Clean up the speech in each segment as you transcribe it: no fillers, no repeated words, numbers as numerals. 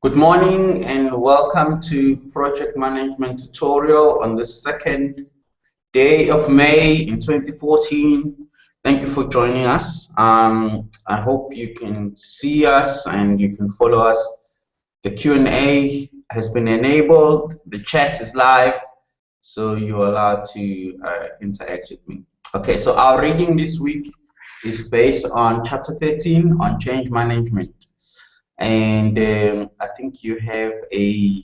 Good morning and welcome to project management tutorial on the second day of May in 2014. Thank you for joining us. I hope you can see us and you can follow us. The Q&A has been enabled, the chat is live, so you're allowed to interact with me. Okay, so our reading this week is based on chapter 13 on change management. And I think you have a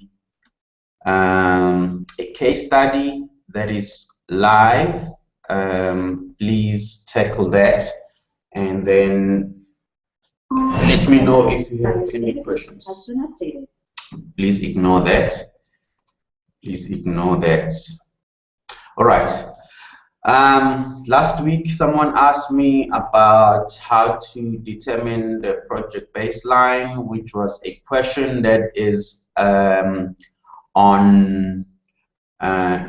case study that is live. Please tackle that, and then let me know if you have any questions. Please ignore that. Please ignore that. All right. Last week, someone asked me about how to determine the project baseline, which was a question that is on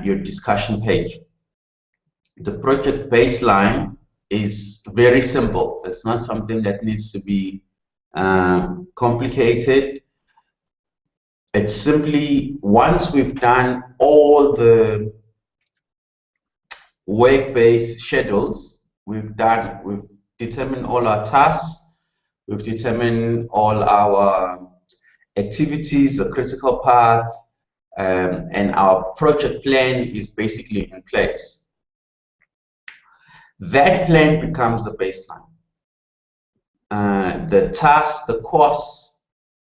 your discussion page. The project baseline is very simple. It's not something that needs to be complicated. It's simply, once we've done all the work-based schedules, we've determined all our tasks, we've determined all our activities, the critical path, and our project plan is basically in place. That plan becomes the baseline. The tasks, the costs,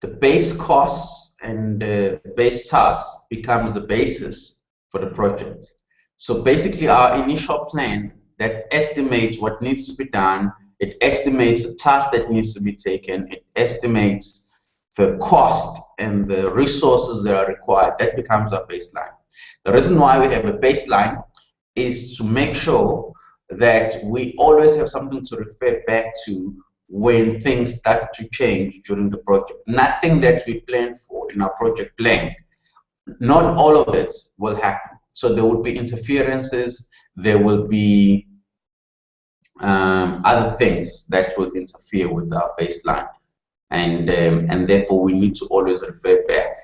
the base costs, and the base tasks becomes the basis for the project. So basically, our initial plan that estimates what needs to be done, it estimates the task that needs to be taken, it estimates the cost and the resources that are required. That becomes our baseline. The reason why we have a baseline is to make sure that we always have something to refer back to when things start to change during the project. Nothing that we plan for in our project plan, not all of it will happen. So there will be interferences, there will be other things that will interfere with our baseline. And therefore we need to always refer back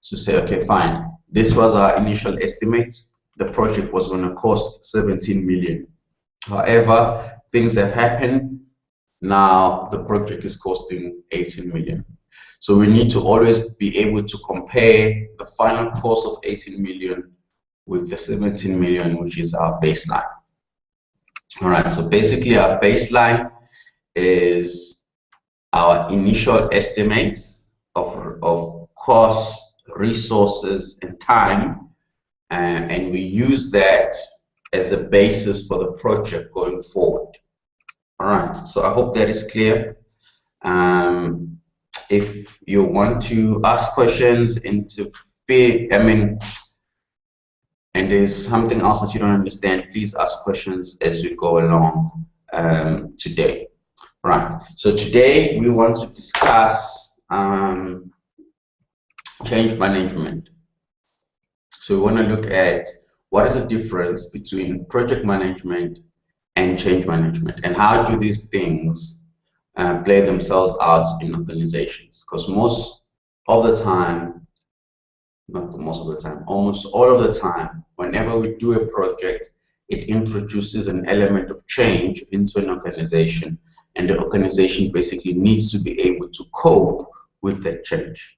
to say, okay, fine, this was our initial estimate. The project was going to cost 17 million. However, things have happened. Now the project is costing 18 million. So we need to always be able to compare the final cost of 18 million with the 17 million, which is our baseline. All right, so basically our baseline is our initial estimates of costs, resources, and time, and we use that as a basis for the project going forward. All right, so I hope that is clear. If you want to ask questions and there's something else that you don't understand, please ask questions as we go along today. Right, so today we want to discuss change management. So we want to look at what is the difference between project management and change management, and how do these things play themselves out in organizations. Because most of the time, not most of the time, almost all of the time, whenever we do a project, it introduces an element of change into an organization, and the organization basically needs to be able to cope with that change.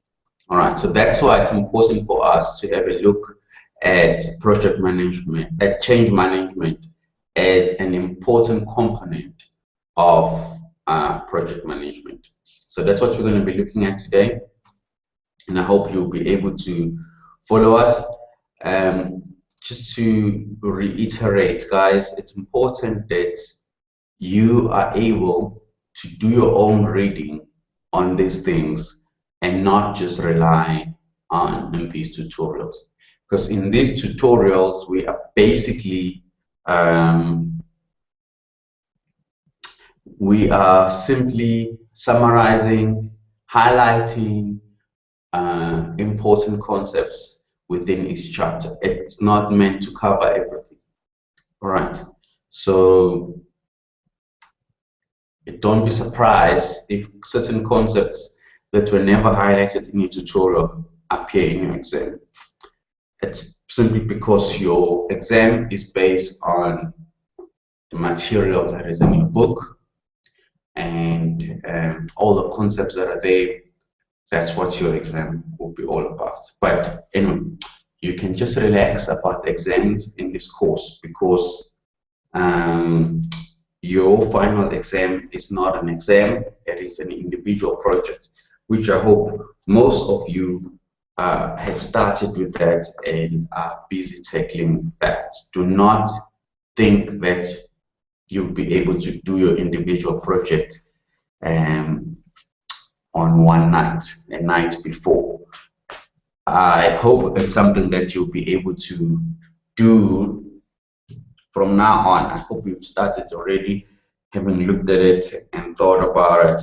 All right, so that's why it's important for us to have a look at project management, at change management, as an important component of project management. So that's what we're going to be looking at today, and I hope you'll be able to follow us. Just to reiterate, guys, it's important that you are able to do your own reading on these things and not just rely on these tutorials. Because in these tutorials, we are basically simply summarizing, highlighting important concepts within each chapter. It's not meant to cover everything. All right, so don't be surprised if certain concepts that were never highlighted in your tutorial appear in your exam. It's simply because your exam is based on the material that is in your book and all the concepts that are there. That's what your exam will be all about. But anyway, you can just relax about the exams in this course, because your final exam is not an exam, it is an individual project, which I hope most of you have started with that and are busy tackling that. Do not think that you'll be able to do your individual project on one night, a night before. I hope it's something that you'll be able to do from now on. I hope you've started already, having looked at it and thought about it,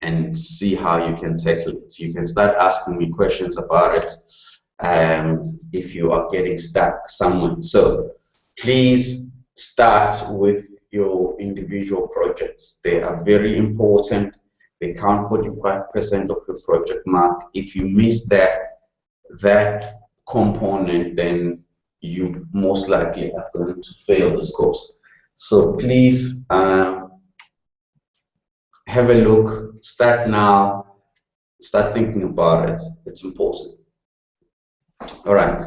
and see how you can tackle it. You can start asking me questions about it if you are getting stuck somewhere. So please start with your individual projects. They are very important. They count 45% of your project mark. If you miss that component, then you most likely are going to fail this course. So please have a look, start now, start thinking about it. It's important. All right,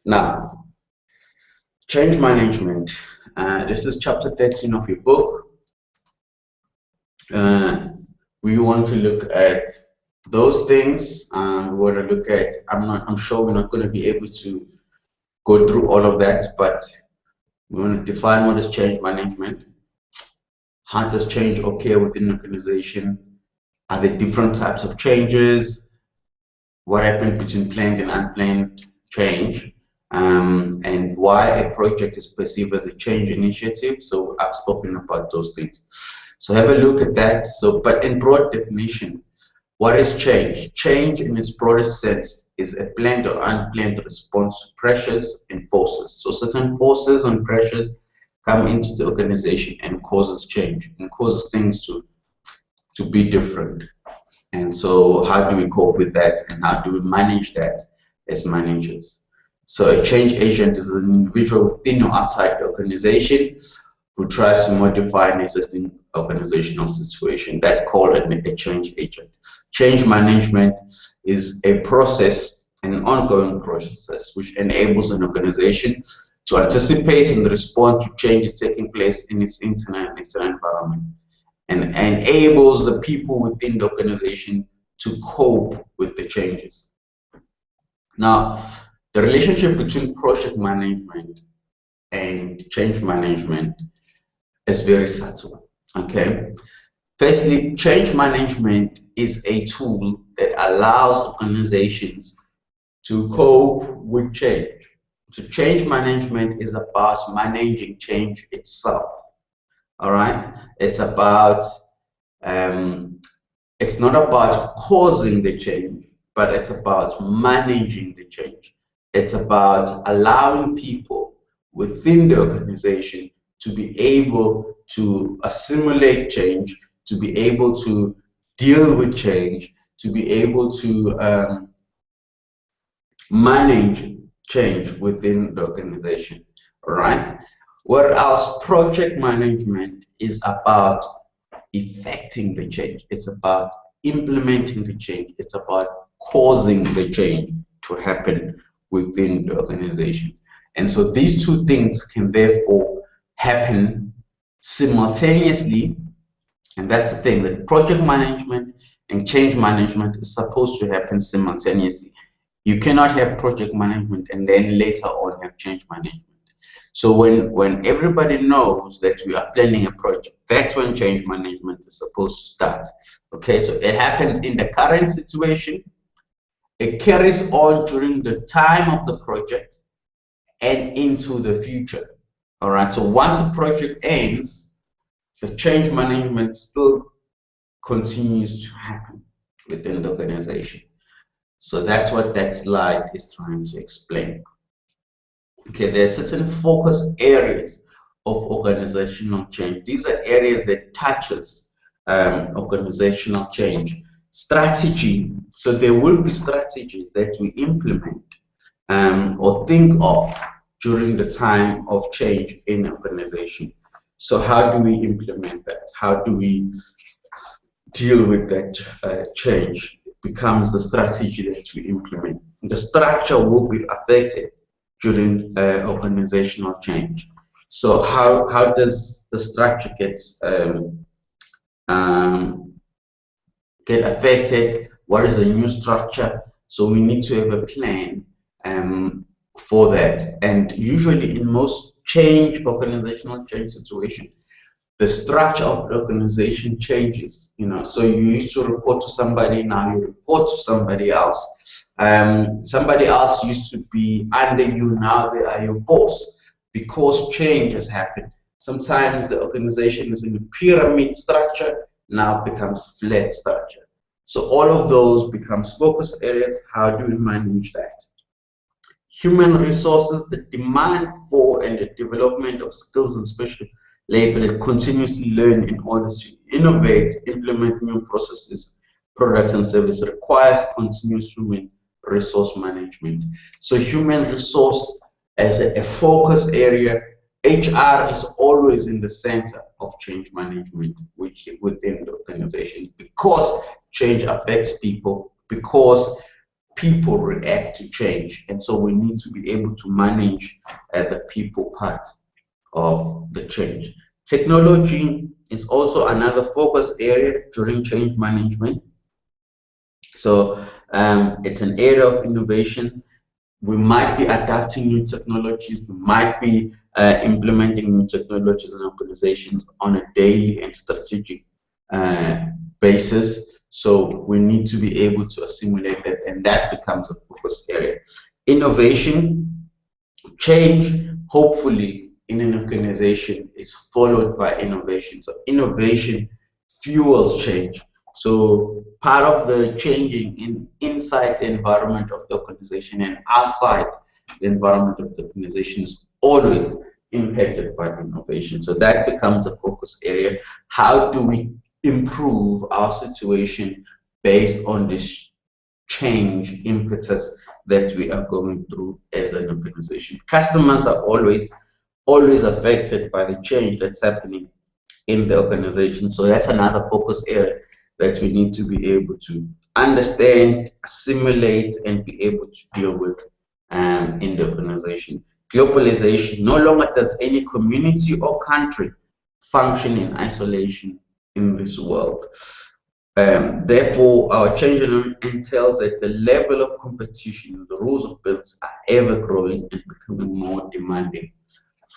now change management. This is chapter 13 of your book. We want to look at those things. We want to look at, I'm sure we're not going to be able to go through all of that, but we want to define what is change management. How does change occur within an organization? Are there different types of changes? What happens between planned and unplanned change? And why a project is perceived as a change initiative. So I've spoken about those things. So have a look at that. So, but in broad definition, what is change? Change in its broadest sense is a planned or unplanned response to pressures and forces. So certain forces and pressures come into the organization and causes change and causes things to be different. And so how do we cope with that, and how do we manage that as managers? So a change agent is an individual within or outside the organization who tries to modify an existing organizational situation. That's called a change agent. Change management is a process, an ongoing process, which enables an organization to anticipate and respond to changes taking place in its internal and external environment, and enables the people within the organization to cope with the changes. Now, the relationship between project management and change management is very subtle. Okay. Firstly, change management is a tool that allows organizations to cope with change. So change management is about managing change itself. All right. It's about it's not about causing the change, but it's about managing the change. It's about allowing people within the organization to be able to assimilate change, to be able to deal with change, to be able to manage change within the organization, right? Whereas project management is about effecting the change. It's about implementing the change. It's about causing the change to happen within the organization. And so these two things can therefore happen simultaneously. And that's the thing, that project management and change management is supposed to happen simultaneously. You cannot have project management and then later on have change management. So when everybody knows that we are planning a project, that's when change management is supposed to start. Okay, so it happens in the current situation, it carries on during the time of the project and into the future. All right, so once the project ends, the change management still continues to happen within the organization. So that's what that slide is trying to explain. Okay, there are certain focus areas of organizational change. These are areas that touches organizational change. Strategy. So there will be strategies that we implement or think of during the time of change in an organization. So how do we implement that? How do we deal with that change? It becomes the strategy that we implement. The structure will be affected during organizational change. So how does the structure get affected? What is the new structure? So we need to have a plan for that. And usually in most organizational change situation, the structure of the organization changes. So you used to report to somebody, now you report to somebody else. Somebody else used to be under you, now they are your boss, because change has happened. Sometimes the organization is in a pyramid structure, now becomes flat structure. So all of those becomes focus areas. How do we manage that? Human resources, the demand for and the development of skills and special labor, continuously learn in order to innovate, implement new processes, products and services, requires continuous human resource management. So human resource as a focus area, HR is always in the center of change management within the organization, because change affects people, because people react to change, and so we need to be able to manage the people part of the change. Technology is also another focus area during change management. So it's an area of innovation. We might be adapting new technologies, we might be implementing new technologies in organizations on a daily and strategic basis. So we need to be able to assimilate that, and that becomes a focus area. Innovation, change, hopefully in an organization is followed by innovation. So innovation fuels change. So part of the changing inside the environment of the organization and outside the environment of the organization is always impacted by innovation. So that becomes a focus area. How do we improve our situation based on this change impetus that we are going through as an organization? Customers are always affected by the change that's happening in the organization. So that's another focus area that we need to be able to understand, assimilate, and be able to deal with in the organization. Globalization. No longer does any community or country function in isolation in this world. Therefore, our change entails that the level of competition, the rules of business are ever growing and becoming more demanding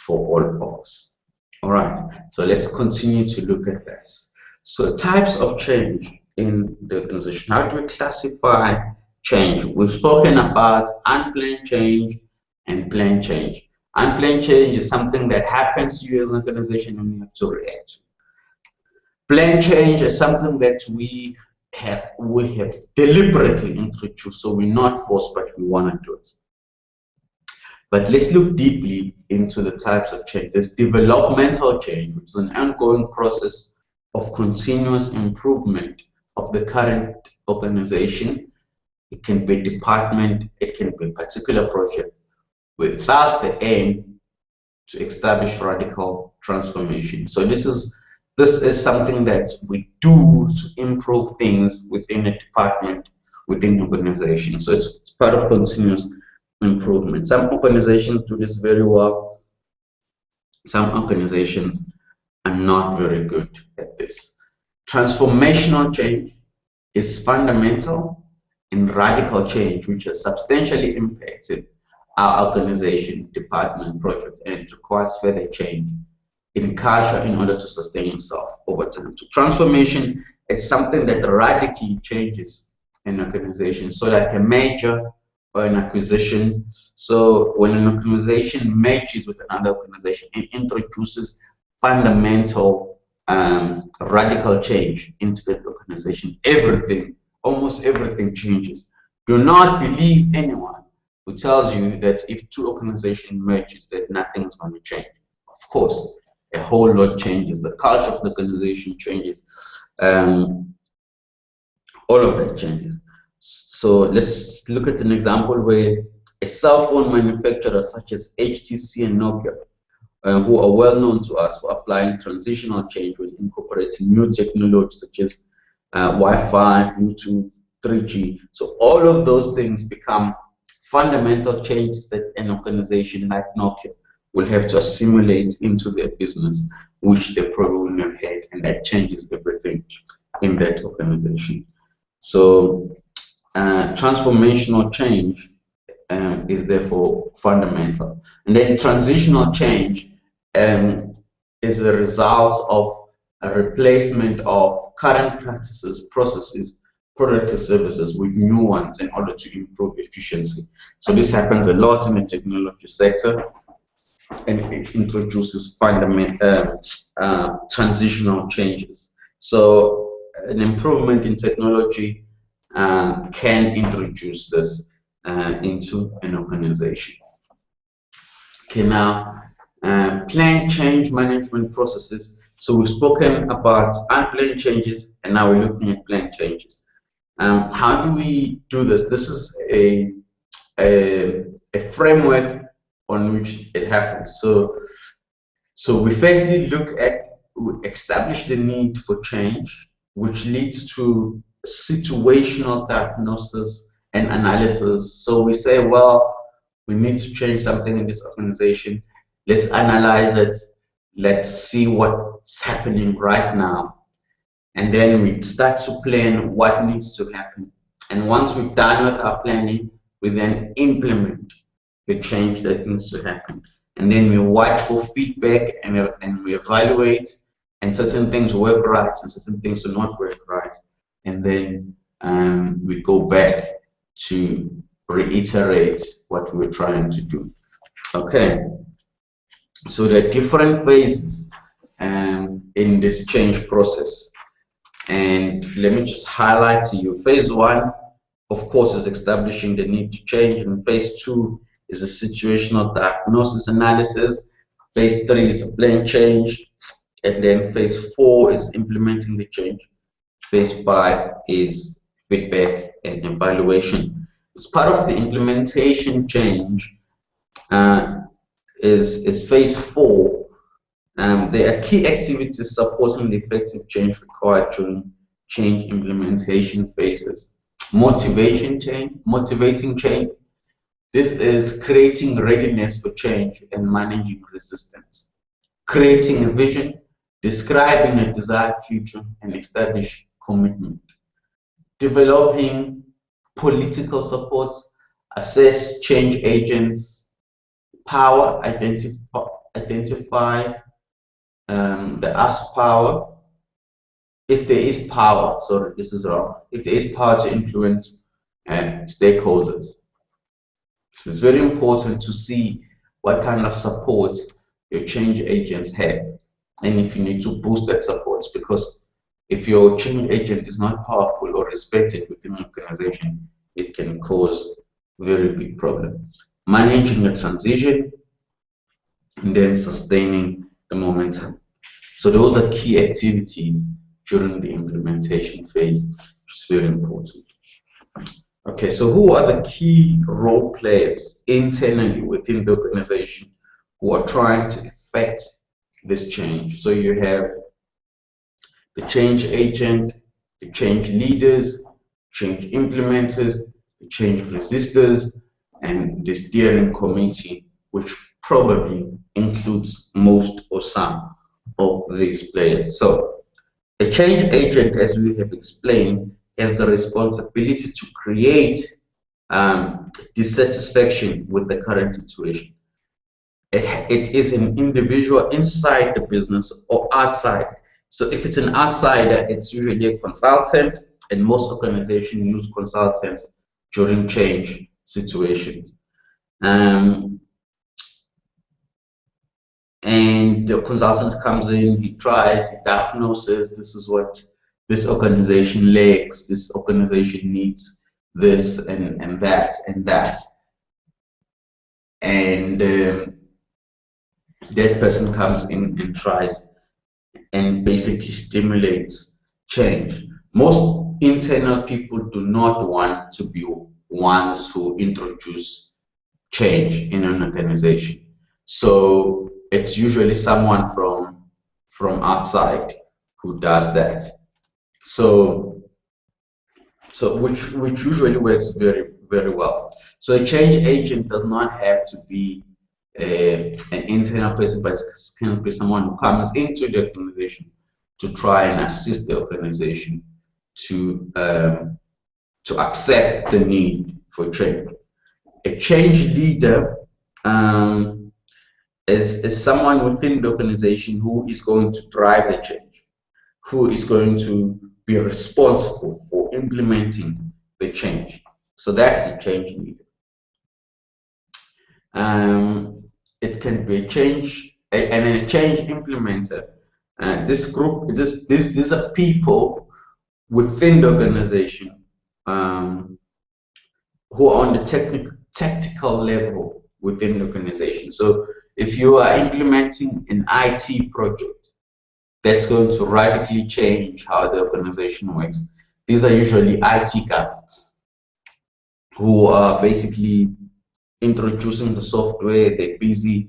for all of us. All right, so let's continue to look at this. So types of change in the organization. How do we classify change? We've spoken about unplanned change and planned change. Unplanned change is something that happens to you as an organization and you have to react to. Planned change is something that we have deliberately introduced, so we're not forced, but we want to do it. But let's look deeply into the types of change. There's developmental change, which is an ongoing process of continuous improvement of the current organization. It can be a department, it can be a particular project, without the aim to establish radical transformation. So this is something that we do to improve things within a department, within an organization. So it's part of continuous improvement. Some organizations do this very well. Some organizations are not very good at this. Transformational change is fundamental and radical change, which has substantially impacted our organization, department, project, and it requires further change in culture in order to sustain itself over time. So transformation is something that radically changes an organization. So like a merger or an acquisition. So when an organization merges with another organization, it introduces fundamental radical change into the organization. Almost everything changes. Do not believe anyone who tells you that if two organizations merges that nothing's going to change. Of course, a whole lot changes. The culture of the organization changes. all of that changes. So let's look at an example where a cell phone manufacturer such as HTC and Nokia, who are well known to us for applying transitional change when incorporating new technology such as Wi-Fi, Bluetooth, 3G. So all of those things become fundamental changes that an organization like Nokia will have to assimilate into their business, which they probably wouldn't have had, and that changes everything in that organization. So transformational change is therefore fundamental. And then transitional change is a result of a replacement of current practices, processes, products or services with new ones in order to improve efficiency. So this happens a lot in the technology sector, and it introduces fundamental transitional changes. So an improvement in technology can introduce this into an organization. Okay, now planned change management processes. So we've spoken about unplanned changes, and now we're looking at planned changes. How do we do this? This is a framework on which it happens. So we firstly we establish the need for change, which leads to situational diagnosis and analysis. So we say, well, we need to change something in this organization. Let's analyze it. Let's see what's happening right now. And then we start to plan what needs to happen. And once we've done with our planning, we then implement the change that needs to happen. And then we watch for feedback and we evaluate, and certain things work right and certain things do not work right. And then we go back to reiterate what we were trying to do. Okay, so there are different phases in this change process. And let me just highlight to you. Phase 1, of course, is establishing the need to change, and phase 2 is a situational diagnosis analysis. Phase 3 is a plan change, and then phase 4 is implementing the change. Phase 5 is feedback and evaluation. As part of the implementation change is phase 4. There are key activities supporting the effective change required during change implementation phases. Motivating change. This is creating readiness for change and managing resistance. Creating a vision, describing a desired future and establish commitment. Developing political support, assess change agents, power, identify the ask power. If there is power, sorry, this is wrong. If there is power to influence stakeholders. So it's very important to see what kind of support your change agents have, and if you need to boost that support, because if your change agent is not powerful or respected within the organization, it can cause very big problems. Managing the transition and then sustaining the momentum. So those are key activities during the implementation phase, which is very important. Okay, so who are the key role players internally within the organization who are trying to effect this change? So you have the change agent, the change leaders, change implementers, the change resistors, and the steering committee, which probably includes most or some of these players. So a change agent, as we have explained, has the responsibility to create dissatisfaction with the current situation. It is an individual inside the business or outside. So if it's an outsider, it's usually a consultant, and most organizations use consultants during change situations. And the consultant comes in, he tries, he diagnoses, this is what this organization lacks, this organization needs this and that and that. And that person comes in and tries and basically stimulates change. Most internal people do not want to be ones who introduce change in an organization. So it's usually someone from outside who does that. So which usually works very well. So a change agent does not have to be an internal person, but it can be someone who comes into the organization to try and assist the organization to accept the need for change. A change leader is someone within the organization who is going to drive the change, who is going to be responsible for implementing the change. So that's the change leader. It can be a change, and a change implementer. This group, these are people within the organization who are on the tactical level within the organization. So if you are implementing an IT project that's going to radically change how the organization works, these are usually IT guys who are basically introducing the software. They're busy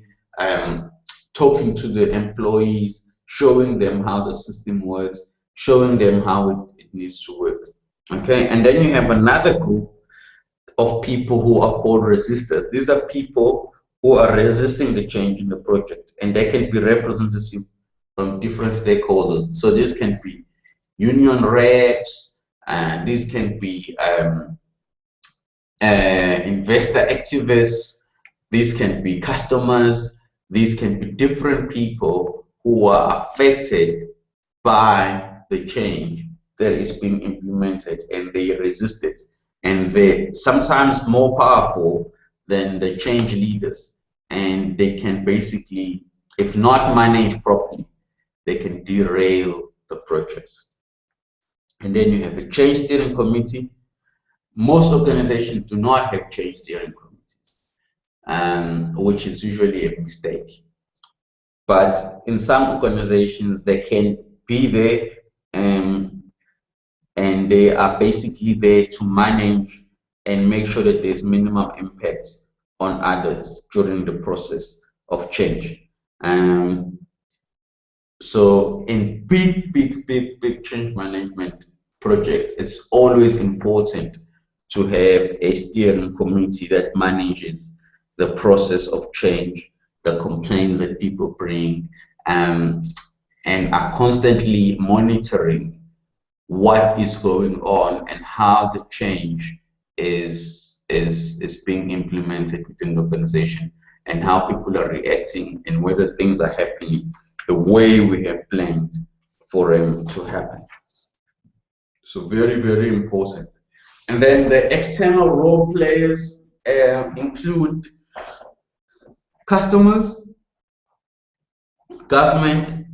talking to the employees, showing them how the system works, showing them how it needs to work. Okay, and then you have another group of people who are called resistors. These are people who are resisting the change in the project, and they can be representative from different stakeholders. So this can be union reps, and this can be investor activists, these can be customers, these can be different people who are affected by the change that is being implemented, and they resist it. And they're sometimes more powerful than the change leaders, and they can basically, if not managed properly, they can derail the projects. And then you have a change steering committee. Most organizations do not have change steering committees, which is usually a mistake. But in some organizations, they can be there, and they are basically there to manage and make sure that there's minimum impact on others during the process of change. So in big change management projects, it's always important to have a steering committee that manages the process of change, the complaints that people bring, and are constantly monitoring what is going on and how the change is being implemented within the organization, and how people are reacting, and whether things are happening the way we have planned for them to happen. So very important. And then the external role players include customers, government,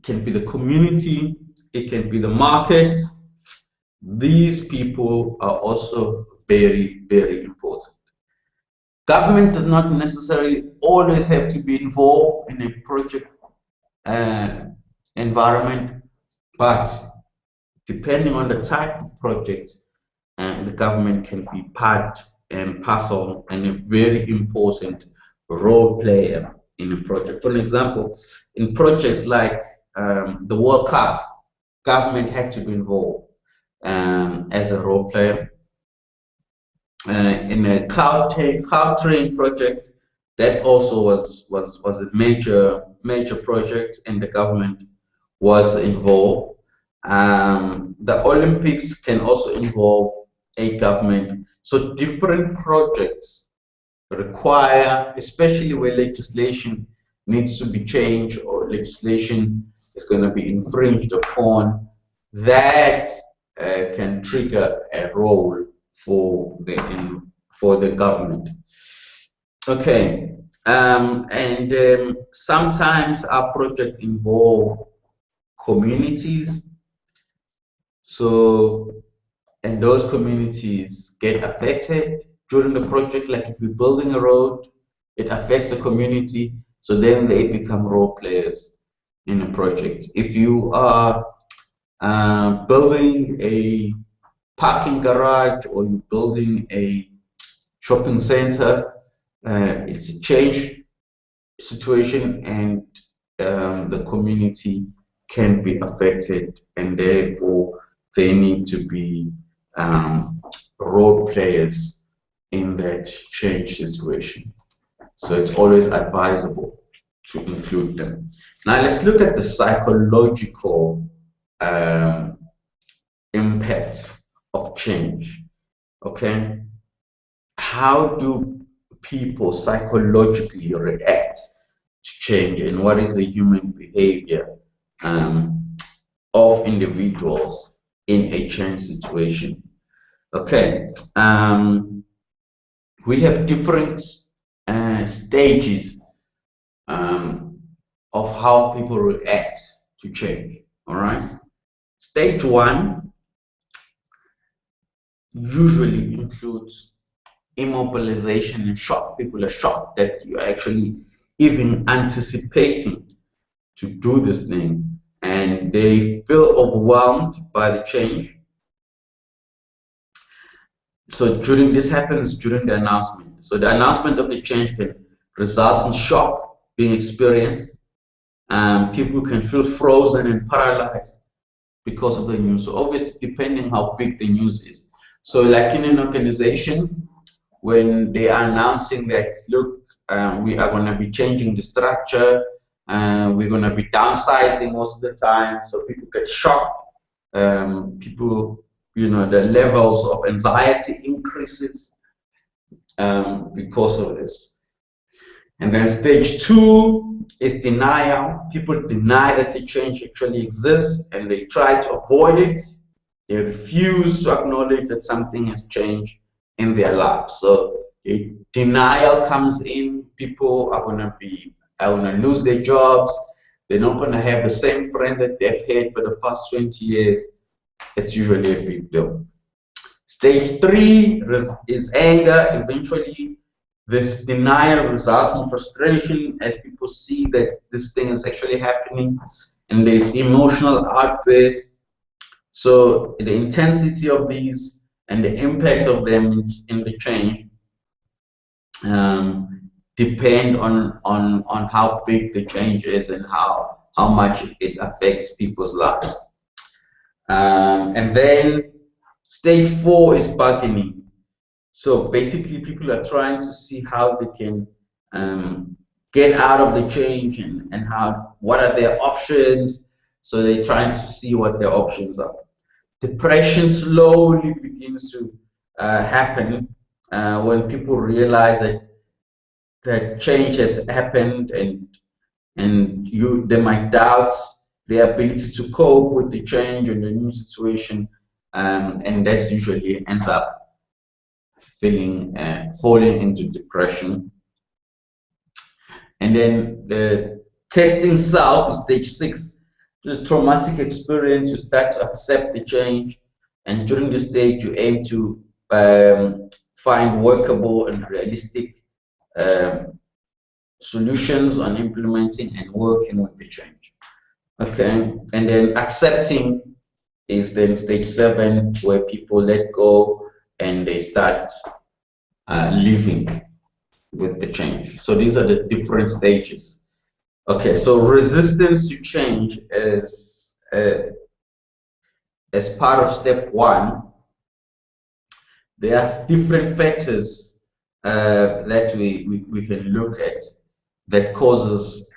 can be the community, it can be the markets. These people are also very important. Government does not necessarily always have to be involved in a project environment, but depending on the type of project, the government can be part and parcel and a very important role player in a project. For example, in projects like the World Cup, government had to be involved as a role player. In a Cloudtrain project, that also was a major project, and the government was involved. The Olympics can also involve a government. So different projects require, especially where legislation needs to be changed or legislation is going to be infringed upon, that can trigger a role for the government. Okay, and sometimes our project involve communities. So, and those communities get affected during the project. Like if we're building a road, it affects the community, so then they become role players in the project. If you are building a parking garage or you're building a shopping center, it's a change situation, and the community can be affected, and therefore they need to be role players in that change situation. So it's always advisable to include them. Now let's look at the psychological impact of change. Okay, how do people psychologically react to change, and what is the human behavior of individuals in a change situation? Okay, we have different stages of how people react to change. All right, stage one usually includes immobilization and shock. People are shocked that you're actually even anticipating to do this thing, and they feel overwhelmed by the change. So this happens during the announcement. So the announcement of the change can result in shock being experienced. People can feel frozen and paralyzed because of the news. So obviously, depending how big the news is. So like in an organization, when they are announcing that, look, we are going to be changing the structure, we're going to be downsizing most of the time, so people get shocked. People, the levels of anxiety increases because of this. And then stage two is denial. People deny that the change actually exists, and they try to avoid it. They refuse to acknowledge that something has changed in their lives. So denial comes in. People are going to lose their jobs. They're not going to have the same friends that they've had for the past 20 years. It's usually a big deal. Stage three is anger. Eventually, this denial results in frustration as people see that this thing is actually happening, and there's emotional outbursts. So the intensity of these and the impacts of them in the change depend on how big the change is and how much it affects people's lives. And then stage four is bargaining. So basically, people are trying to see how they can get out of the change and what are their options. So they're trying to see what their options are. Depression slowly begins to happen when people realize that change has happened, and they might doubt their ability to cope with the change and the new situation, and that's usually ends up falling into depression. And then the testing self is stage 6. The traumatic experience, you start to accept the change, and during this stage you aim to find workable and realistic solutions on implementing and working with the change. Okay, and then accepting is then stage 7, where people let go and they start living with the change. So these are the different stages. Okay, so resistance to change is as part of step 1. There are different factors that we can look at that causes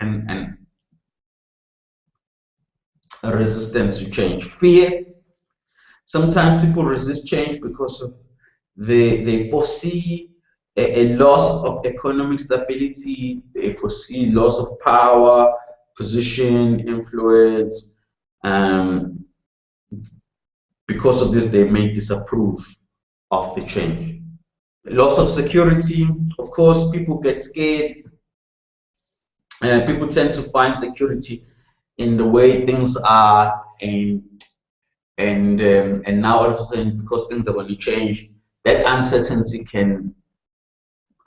a resistance to change. Fear. Sometimes people resist change because of they foresee a loss of economic stability, they foresee loss of power, position, influence. Because of this, they may disapprove of the change. Loss of security, of course, people get scared. People tend to find security in the way things are, and now all of a sudden, because things are going to change, that uncertainty can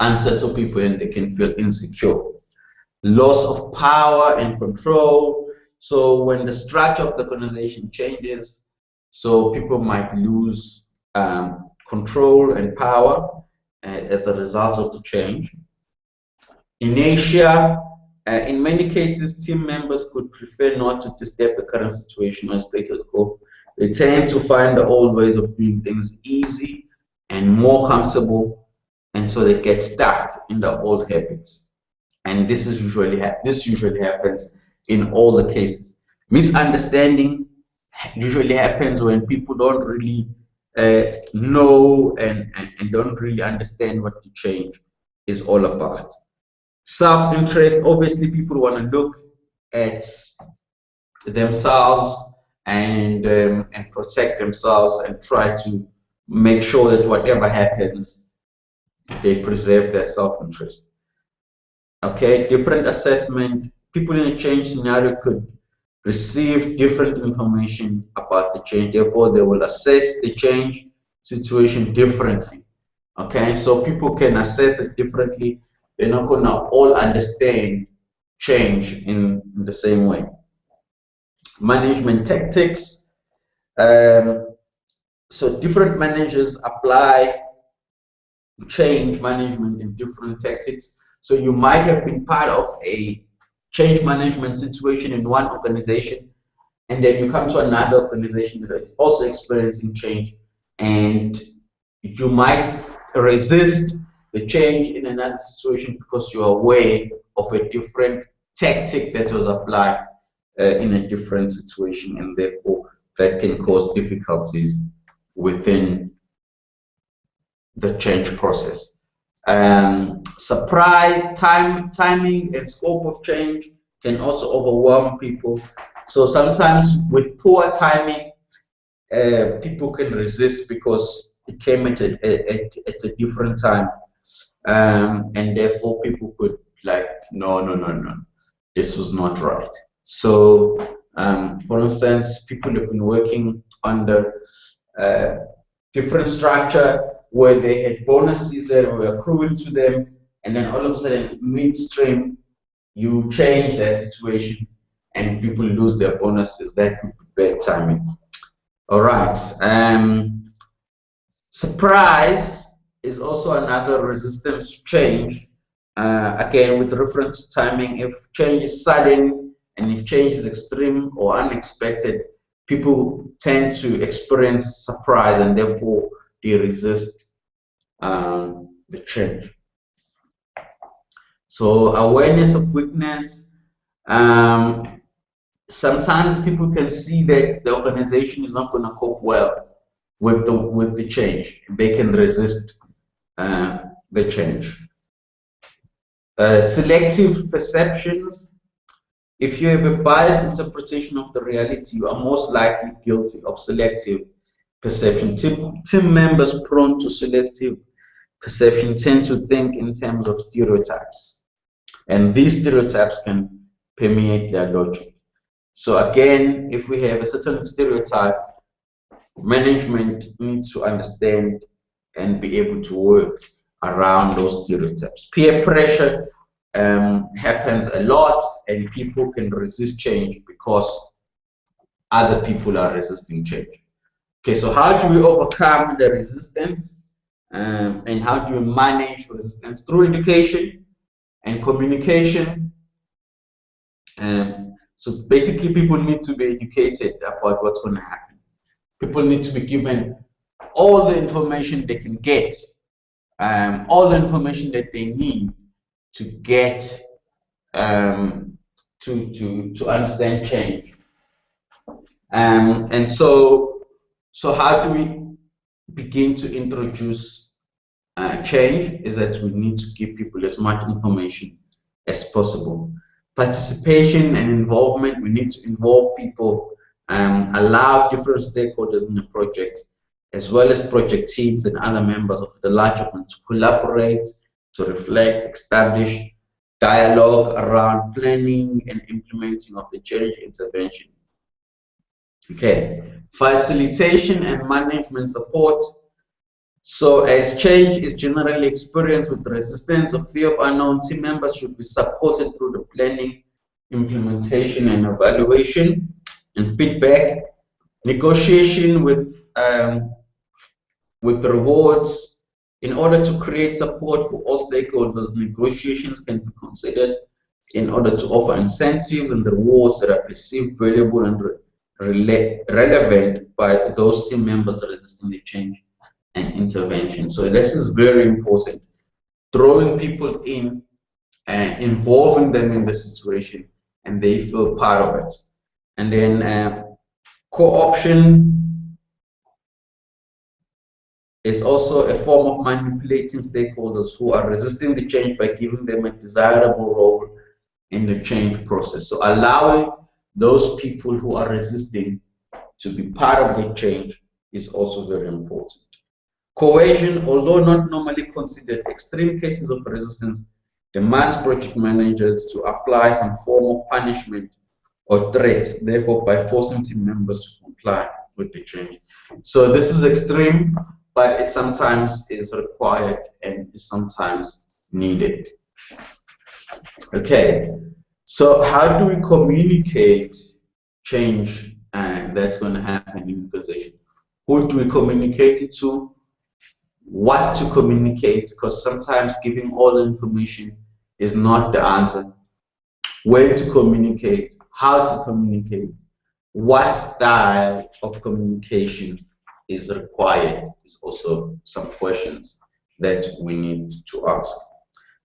unsettle people and they can feel insecure. Loss of power and control. So when the structure of the organization changes, so people might lose control and power as a result of the change. Inertia, in many cases, team members could prefer not to disturb the current situation or status quo. They tend to find the old ways of doing things easy and more comfortable, and so they get stuck in the old habits. And this usually happens in all the cases. Misunderstanding usually happens when people don't really know and don't really understand what the change is all about. Self-interest, obviously people want to look at themselves and protect themselves and try to make sure that whatever happens, they preserve their self-interest. Okay, different assessment. People in a change scenario could receive different information about the change. Therefore, they will assess the change situation differently. Okay, so people can assess it differently. They're not going to all understand change in the same way. Management tactics. So different managers apply change management in different tactics. So you might have been part of a change management situation in one organization, and then you come to another organization that is also experiencing change, and you might resist the change in another situation because you are aware of a different tactic that was applied in a different situation, and therefore that can cause difficulties within the change process. Surprise, timing and scope of change can also overwhelm people. So sometimes with poor timing, people can resist because it came at a different time, and therefore people could like, no, this was not right. So for instance, people have been working under different structure where they had bonuses that were accruing to them, and then all of a sudden midstream you change that situation and people lose their bonuses. That could be bad timing. All right. Surprise is also another resistance to change. Again, with reference to timing, if change is sudden and if change is extreme or unexpected, people tend to experience surprise and therefore they resist the change. So awareness of weakness. Sometimes people can see that the organization is not going to cope well with the change. They can resist the change. Selective perceptions. If you have a biased interpretation of the reality, you are most likely guilty of selective perception. Team members prone to selective perception tend to think in terms of stereotypes, and these stereotypes can permeate their logic. So again, if we have a certain stereotype, management needs to understand and be able to work around those stereotypes. Peer pressure happens a lot, and people can resist change because other people are resisting change. Okay, so how do we overcome the resistance? And how do we manage resistance? Through education and communication. So basically people need to be educated about what's going to happen. People need to be given all the information they can get, all the information that they need to get to understand change. And so how do we begin to introduce change? Is that we need to give people as much information as possible. Participation and involvement, we need to involve people, allow different stakeholders in the project, as well as project teams and other members of the larger one to collaborate, to reflect, establish dialogue around planning and implementing of the change intervention. Okay, facilitation and management support. So as change is generally experienced with resistance or fear of unknown, team members should be supported through the planning, implementation and evaluation and feedback, negotiation with rewards. In order to create support for all stakeholders, negotiations can be considered in order to offer incentives and rewards that are perceived valuable and relevant by those team members resisting the change and intervention. So this is very important. Throwing people in and involving them in the situation and they feel part of it. And then co-option is also a form of manipulating stakeholders who are resisting the change by giving them a desirable role in the change process. So allowing those people who are resisting to be part of the change is also very important. Coercion, although not normally considered, extreme cases of resistance demands project managers to apply some form of punishment or threat, therefore by forcing team members to comply with the change. So this is extreme, but it sometimes is required and is sometimes needed. Okay, so how do we communicate change and that's going to happen in the organization? Who do we communicate it to? What to communicate? Because sometimes giving all the information is not the answer. When to communicate, how to communicate, what style of communication is required is also some questions that we need to ask.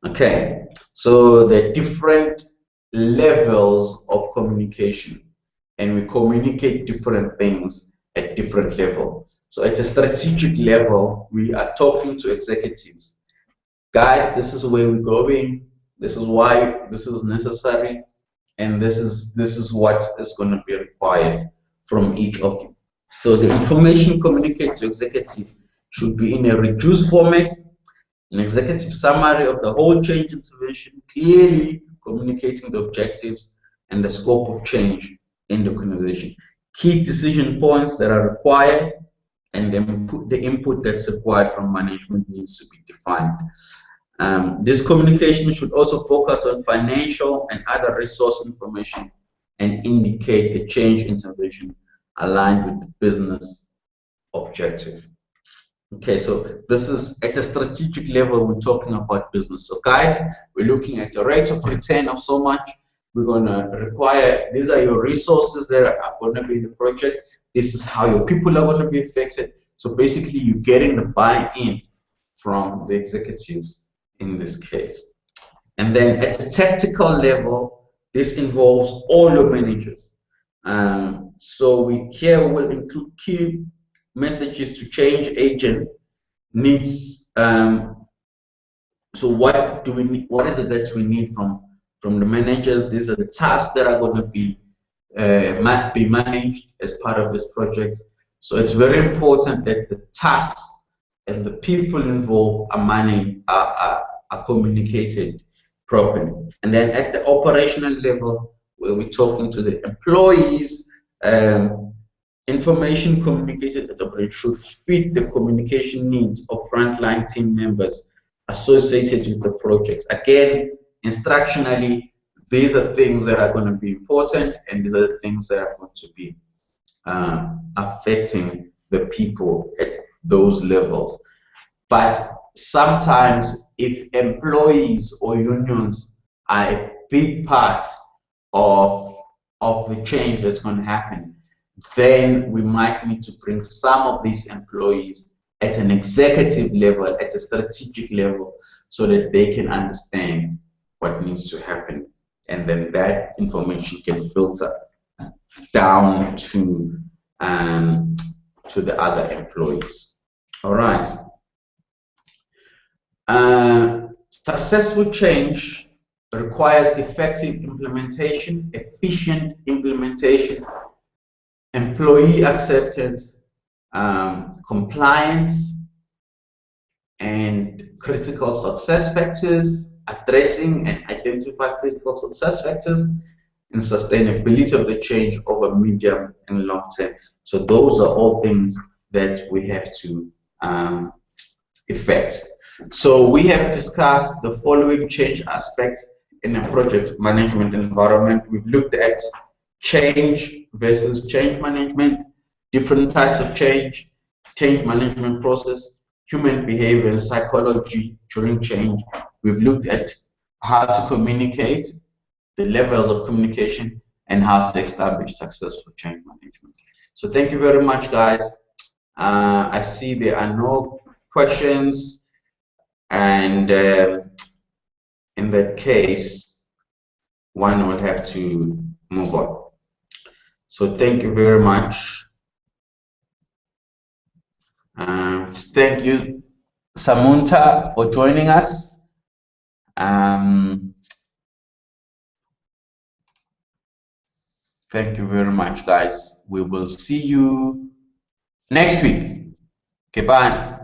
Okay, so the different levels of communication, and we communicate different things at different levels. So at a strategic level, we are talking to executives. Guys, this is where we're going. This is why this is necessary, and this is what is going to be required from each of you. So the information communicated to executive should be in a reduced format, an executive summary of the whole change intervention, clearly communicating the objectives and the scope of change in the organization, key decision points that are required, and then the input that's required from management needs to be defined. This communication should also focus on financial and other resource information and indicate the change intervention aligned with the business objective. Okay, so this is at a strategic level, we're talking about business. So guys, we're looking at the rate of return of so much. We're going to require, these are your resources that are going to be in the project. This is how your people are going to be affected. So basically, you're getting the buy-in from the executives in this case. And then at the tactical level, this involves all your managers. So here will include key messages to change agent needs. So what do we need? What is it that we need from the managers? These are the tasks that are going to be managed as part of this project. So it's very important that the tasks and the people involved are communicated properly. And then at the operational level, where we're talking to the employees, information communicated at the operation should fit the communication needs of frontline team members associated with the project. Again, instructionally, these are things that are going to be important, and these are the things that are going to be affecting the people at those levels. But sometimes if employees or unions are a big part of the change that's going to happen, then we might need to bring some of these employees at an executive level, at a strategic level, so that they can understand what needs to happen. And then that information can filter down to the other employees. All right. Successful change requires effective implementation, efficient implementation, employee acceptance, compliance, and critical success factors, addressing and identify critical success factors, and sustainability of the change over medium and long term. So those are all things that we have to effect. So we have discussed the following change aspects in a project management environment. We've looked at change versus change management, different types of change management process, human behavior and psychology during change. We've looked at how to communicate, the levels of communication, and how to establish successful change management. So thank you very much, guys. I see there are no questions, and in that case, one will have to move on. So thank you very much. Thank you, Samunta, for joining us. Thank you very much, guys. We will see you next week. Okay, bye.